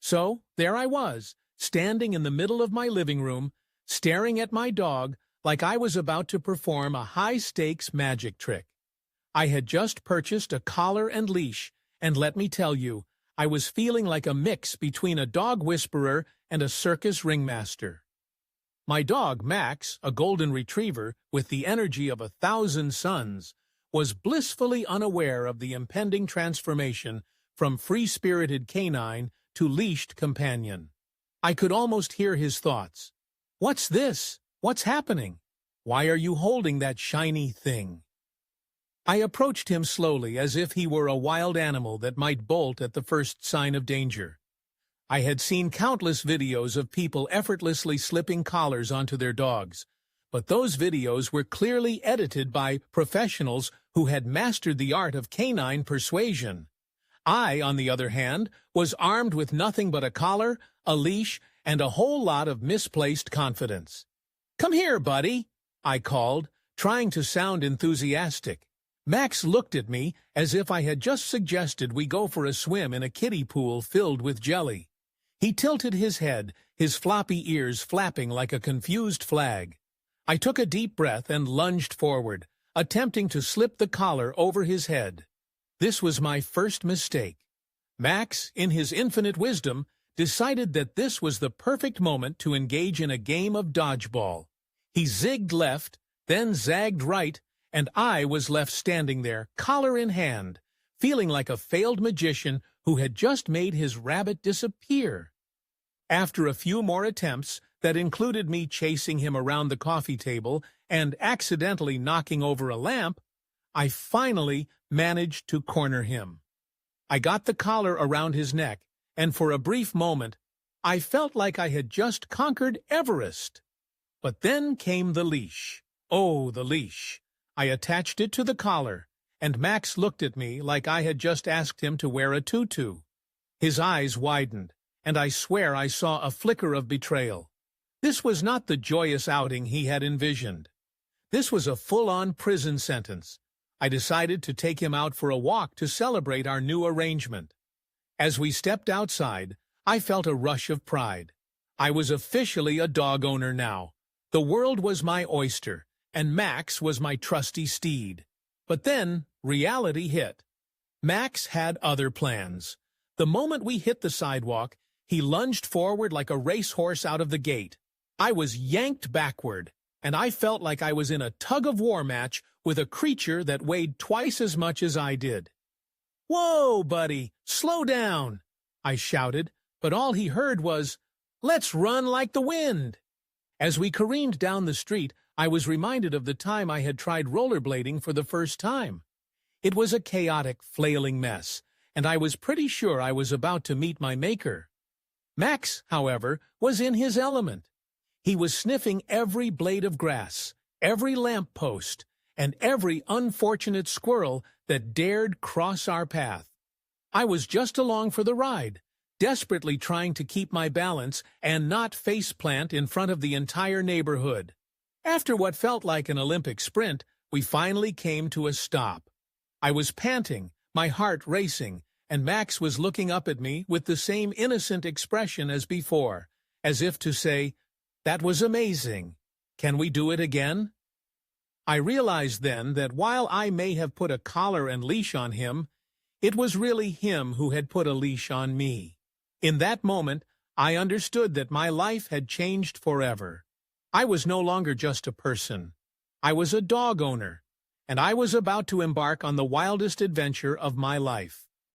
So, there I was, standing in the middle of my living room, staring at my dog like I was about to perform a high-stakes magic trick. I had just purchased a collar and leash, and let me tell you, I was feeling like a mix between a dog whisperer and a circus ringmaster. My dog, Max, a golden retriever with the energy of 1,000 suns, was blissfully unaware of the impending transformation from free-spirited canine to leashed companion. I could almost hear his thoughts. "What's this? What's happening? Why are you holding that shiny thing?" I approached him slowly as if he were a wild animal that might bolt at the first sign of danger. I had seen countless videos of people effortlessly slipping collars onto their dogs, but those videos were clearly edited by professionals who had mastered the art of canine persuasion. I, on the other hand, was armed with nothing but a collar, a leash, and a whole lot of misplaced confidence. "Come here, buddy," I called, trying to sound enthusiastic. Max looked at me as if I had just suggested we go for a swim in a kiddie pool filled with jelly. He tilted his head, his floppy ears flapping like a confused flag. I took a deep breath and lunged forward, attempting to slip the collar over his head. This was my first mistake. Max, in his infinite wisdom, decided that this was the perfect moment to engage in a game of dodgeball. He zigged left, then zagged right, and I was left standing there, collar in hand, feeling like a failed magician who had just made his rabbit disappear. After a few more attempts that included me chasing him around the coffee table and accidentally knocking over a lamp, I finally managed to corner him. I got the collar around his neck, and for a brief moment, I felt like I had just conquered Everest. But then came the leash. Oh, the leash. I attached it to the collar, and Max looked at me like I had just asked him to wear a tutu. His eyes widened, and I swear I saw a flicker of betrayal. This was not the joyous outing he had envisioned. This was a full-on prison sentence. I decided to take him out for a walk to celebrate our new arrangement. As we stepped outside, I felt a rush of pride. I was officially a dog owner now. The world was my oyster, and Max was my trusty steed. But then, reality hit. Max had other plans. The moment we hit the sidewalk, he lunged forward like a racehorse out of the gate. I was yanked backward, and I felt like I was in a tug-of-war match with a creature that weighed twice as much as I did. "Whoa, buddy, slow down," I shouted, but all he heard was, "Let's run like the wind." As we careened down the street, I was reminded of the time I had tried rollerblading for the first time. It was a chaotic, flailing mess, and I was pretty sure I was about to meet my maker. Max, however, was in his element. He was sniffing every blade of grass, every lamp post, and every unfortunate squirrel that dared cross our path. I was just along for the ride, desperately trying to keep my balance and not faceplant in front of the entire neighborhood. After what felt like an Olympic sprint, we finally came to a stop. I was panting, my heart racing, and Max was looking up at me with the same innocent expression as before, as if to say, "That was amazing. Can we do it again?" I realized then that while I may have put a collar and leash on him, it was really him who had put a leash on me. In that moment, I understood that my life had changed forever. I was no longer just a person. I was a dog owner, and I was about to embark on the wildest adventure of my life.